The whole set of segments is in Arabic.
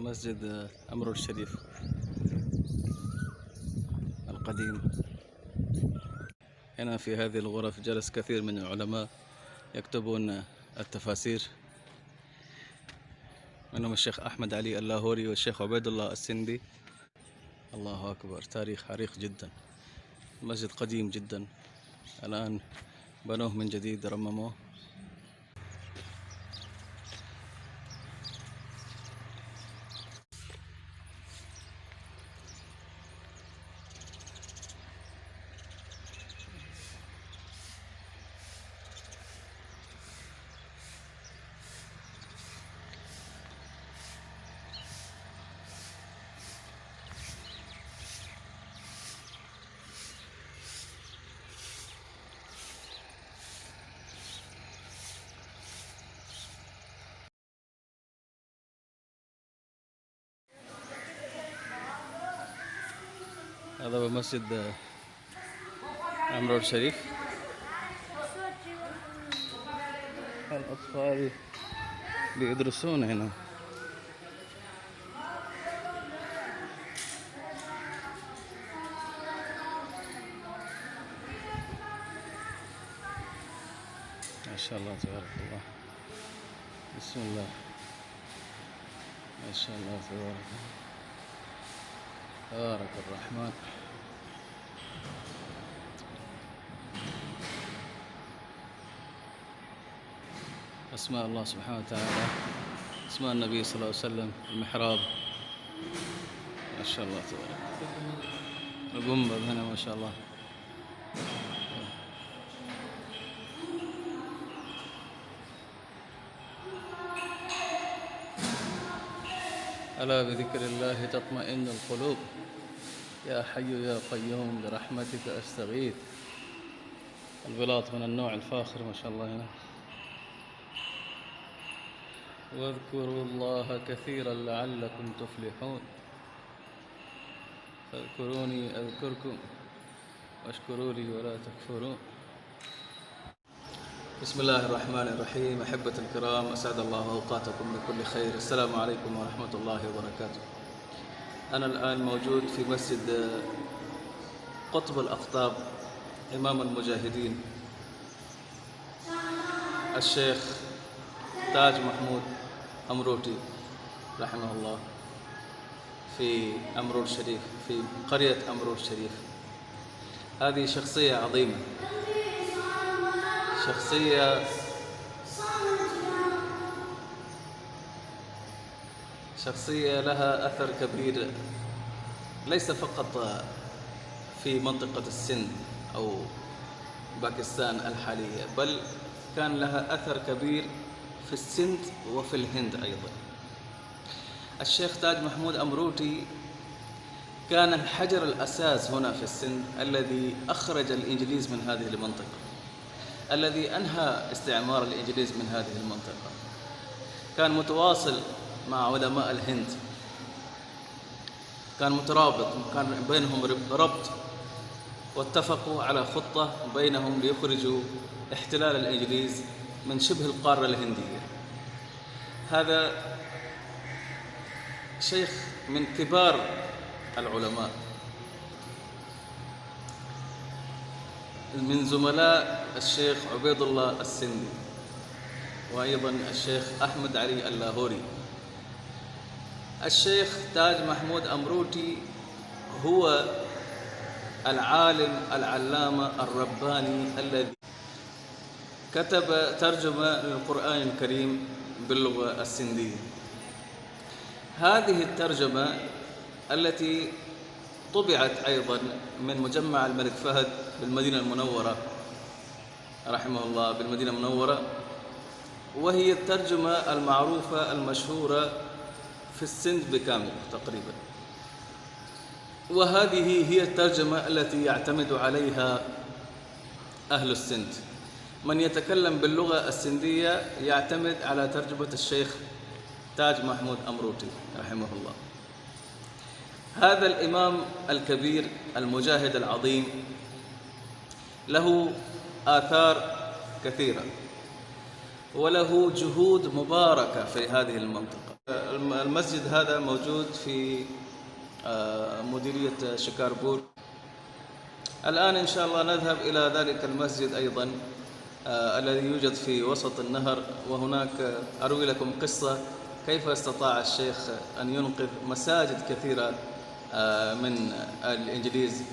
مسجد أمرو الشريف القديم. هنا في هذه الغرف جلس كثير من العلماء يكتبون التفاسير، منهم الشيخ أحمد علي اللاهوري والشيخ عبيد الله السندي. الله أكبر، تاريخ عريق جدا، مسجد قديم جدا، الآن بنوه من جديد، رمموه. هذا هو مسجد أمرو الشريف. الأطفال بيدرسون هنا. ما شاء الله تبارك الله، بسم الله، ما شاء الله تبارك الله، تبارك الرحمن. أسماء الله سبحانه وتعالى، أسماء النبي صلى الله عليه وسلم، المحراب، ما شاء الله تبارك الله، الجنبد هنا ما شاء الله. ألا بذكر الله تطمئن القلوب، يا حي يا قيوم برحمتك أستغيث. البلاط من النوع الفاخر ما شاء الله هنا. واذكروا الله كثيرا لعلكم تفلحون، فاذكروني أذكركم واشكروا لي ولا تكفرون. بسم الله الرحمن الرحيم. أحبة الكرام، أسعد الله أوقاتكم بكل خير. السلام عليكم ورحمة الله وبركاته. أنا الآن موجود في مسجد قطب الأقطاب، إمام المجاهدين الشيخ تاج محمود أمروتي رحمه الله، في أمرو الشريف، في قرية أمرو الشريف. هذه شخصية عظيمة، شخصية لها أثر كبير، ليس فقط في منطقة السند أو باكستان الحالية، بل كان لها أثر كبير في السند وفي الهند أيضا. الشيخ تاج محمود أمروتي كان الحجر الأساس هنا في السند الذي أخرج الإنجليز من هذه المنطقة، الذي أنهى استعمار الإنجليز من هذه المنطقة. كان متواصل مع علماء الهند، كان مترابط، كان بينهم ربط، واتفقوا على خطة بينهم ليخرجوا احتلال الإنجليز من شبه القارة الهندية. هذا شيخ من كبار العلماء، من زملاء الشيخ عبيد الله السندي، وأيضا الشيخ أحمد علي اللاهوري. الشيخ تاج محمود أمروتي هو العالم العلامة الرباني الذي كتب ترجمة للقرآن الكريم باللغة السندية. هذه الترجمة التي طبعت أيضا من مجمع الملك فهد بالمدينة المنورة رحمه الله، بالمدينة المنورة، وهي الترجمة المعروفة المشهورة في السند بكامل تقريبا. وهذه هي الترجمة التي يعتمد عليها أهل السند. من يتكلم باللغة السندية يعتمد على ترجمة الشيخ تاج محمود أمروتي رحمه الله. هذا الإمام الكبير المجاهد العظيم له آثار كثيرة وله جهود مباركة في هذه المنطقة. المسجد هذا موجود في مديرية شكاربور. الآن إن شاء الله نذهب إلى ذلك المسجد أيضا الذي يوجد في وسط النهر، وهناك أروي لكم قصة كيف استطاع الشيخ أن ينقذ مساجد كثيرة من الإنجليز.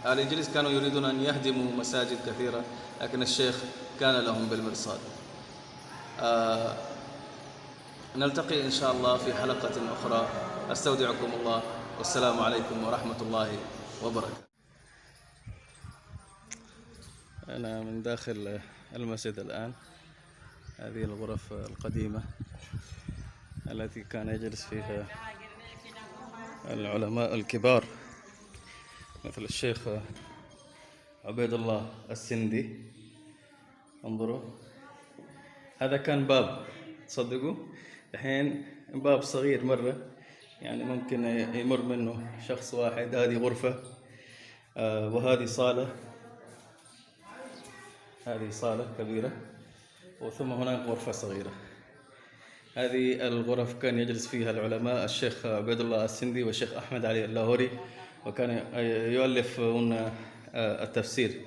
الإنجليز كانوا يريدون أن يهدموا مساجد كثيرة، لكن الشيخ كان لهم بالمرصاد. نلتقي إن شاء الله في حلقة أخرى. أستودعكم الله، والسلام عليكم ورحمة الله وبركاته. أنا من داخل المسجد الآن. هذه الغرف القديمة التي كان يجلس فيها العلماء الكبار مثل الشيخ عبيد الله السندي. انظروا، هذا كان باب، تصدقوا الحين باب صغير مرة، يعني ممكن يمر منه شخص واحد. هذه غرفة، وهذه صالة، هذه صالة كبيرة، وثم هناك غرفة صغيرة. هذه الغرف كان يجلس فيها العلماء الشيخ عبيد الله السندي والشيخ أحمد علي اللاهوري، وكان يؤلفون التفسير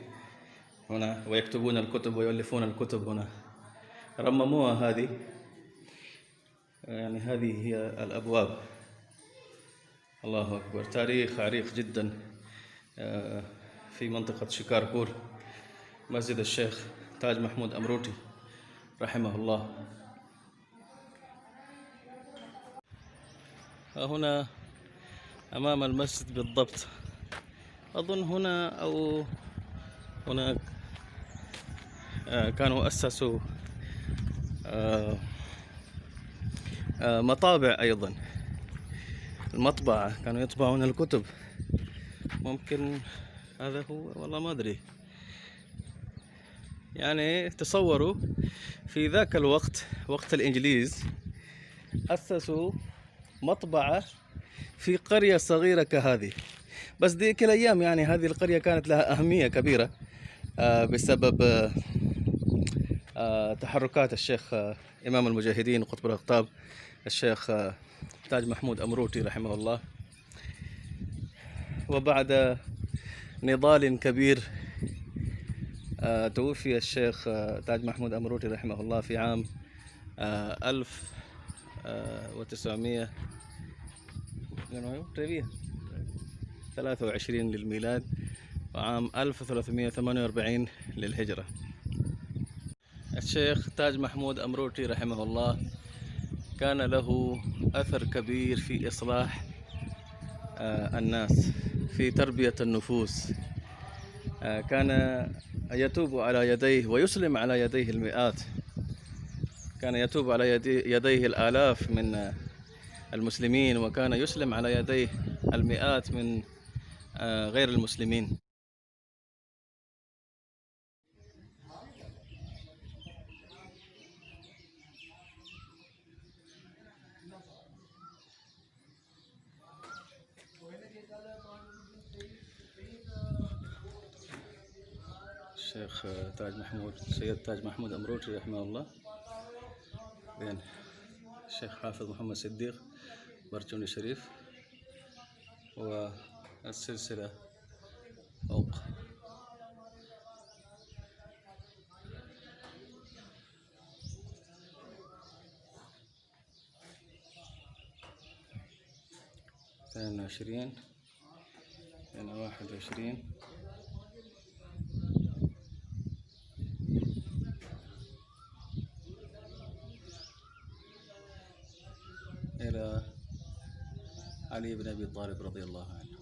هنا ويكتبون الكتب ويؤلفون الكتب هنا. رمموها هذه، يعني هذه هي الأبواب. الله أكبر، تاريخ عريق جدا في منطقة شكاربور. مسجد الشيخ تاج محمود أمروتي رحمه الله. هنا أمام المسجد بالضبط، أظن هنا أو هناك كانوا أسسوا مطابع أيضا، المطبعة كانوا يطبعون الكتب. ممكن هذا هو، والله ما أدري. يعني تصوروا في ذاك الوقت، وقت الإنجليز، أسسوا مطبعة في قرية صغيرة كهذه. بس ذيك الأيام يعني هذه القرية كانت لها أهمية كبيرة بسبب تحركات الشيخ إمام المجاهدين وقطب الأقطاب الشيخ تاج محمود أمروتي رحمه الله. وبعد نضال كبير توفي الشيخ تاج محمود أمروتي رحمه الله في عام 1923 للميلاد، وعام 1348 للهجرة. الشيخ تاج محمود أمروتي رحمه الله كان له أثر كبير في إصلاح الناس، في تربية النفوس. كان يتوب على يديه ويسلم على يديه المئات، كان يتوب على يديه الآلاف من المسلمين، وكان يسلم على يديه المئات من غير المسلمين. الشيخ تاج محمود، سيد تاج محمود أمروتي رحمه الله، بين الشيخ حافظ محمد صديق برجوني شريف، والسلسلة فوق. ثاني 20 ثاني 21 إلى علي بن أبي طالب رضي الله عنه.